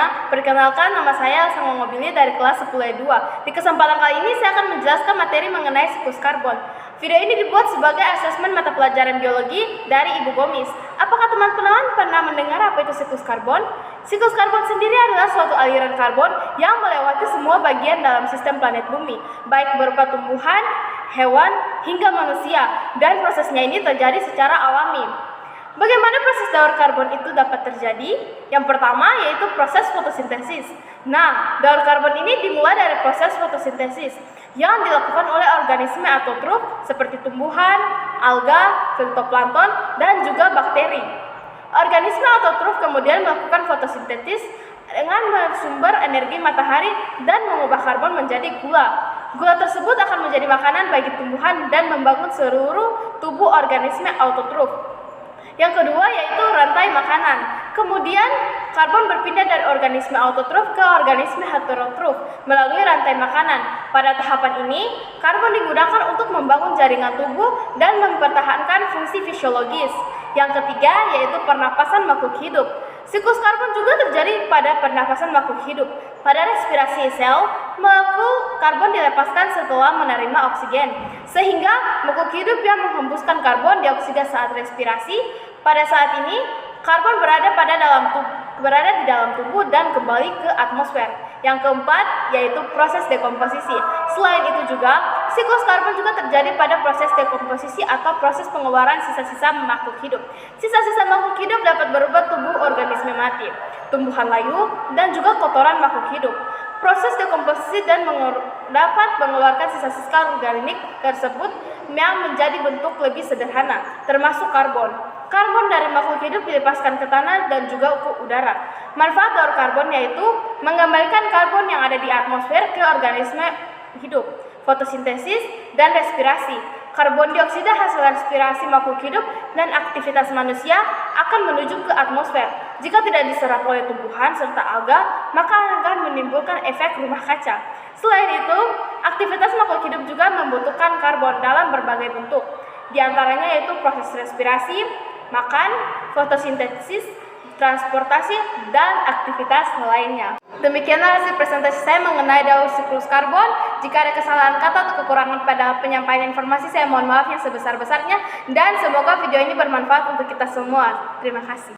semuanya, perkenalkan nama saya Elsa Mobili dari kelas 10E2. Di kesempatan kali ini saya akan menjelaskan materi mengenai siklus karbon. Video ini dibuat sebagai asesmen mata pelajaran biologi dari Ibu Gomis. Apakah teman-teman pernah mendengar apa itu siklus karbon? Siklus karbon sendiri adalah suatu aliran karbon yang melewati semua bagian dalam sistem planet bumi, baik berupa tumbuhan, hewan, hingga manusia, dan prosesnya ini terjadi secara alami. Bagaimana proses daur karbon itu dapat terjadi? Yang pertama yaitu proses fotosintesis. Nah, daur karbon ini dimulai dari proses fotosintesis yang dilakukan oleh organisme autotrof seperti tumbuhan, alga, fitoplankton, dan juga bakteri. Organisme autotrof kemudian melakukan fotosintesis dengan bersumber energi matahari dan mengubah karbon menjadi gula. Gula tersebut akan menjadi makanan bagi tumbuhan dan membangun seluruh tubuh organisme autotrof. Yang kedua yaitu rantai makanan. Kemudian karbon berpindah dari organisme autotrof ke organisme heterotrof melalui rantai makanan. Pada tahapan ini, karbon digunakan untuk membangun jaringan tubuh dan mempertahankan fungsi fisiologis. Yang ketiga yaitu pernapasan makhluk hidup. Siklus karbon juga terjadi pada pernapasan makhluk hidup. Pada respirasi sel, molekul karbon dilepaskan setelah menerima oksigen, sehingga makhluk hidup yang menghembuskan karbon dioksida saat respirasi. Pada saat ini, karbon berada di dalam tubuh dan kembali ke atmosfer. Yang keempat yaitu proses dekomposisi. Selain itu juga, siklus karbon juga terjadi pada proses dekomposisi atau proses pengeluaran sisa-sisa makhluk hidup. Sisa-sisa makhluk hidup dapat berubah tubuh organisme mati, tumbuhan layu, dan juga kotoran makhluk hidup. Proses dekomposisi dan dapat mengeluarkan sisa-sisa organik tersebut yang menjadi bentuk lebih sederhana, termasuk karbon. Karbon dari makhluk hidup dilepaskan ke tanah dan juga ke udara. Manfaat daur karbon yaitu mengembalikan karbon yang ada di atmosfer ke organisme hidup, fotosintesis, dan respirasi. Karbon dioksida hasil respirasi makhluk hidup dan aktivitas manusia akan menuju ke atmosfer. Jika tidak diserap oleh tumbuhan serta alga, maka akan menimbulkan efek rumah kaca. Selain itu, aktivitas makhluk hidup juga membutuhkan karbon dalam berbagai bentuk. Di antaranya yaitu proses respirasi, makan, fotosintesis, transportasi, dan aktivitas lainnya. Demikianlah hasil presentasi saya mengenai daur siklus karbon. Jika ada kesalahan kata atau kekurangan pada penyampaian informasi, saya mohon maaf yang sebesar-besarnya. Dan semoga video ini bermanfaat untuk kita semua. Terima kasih.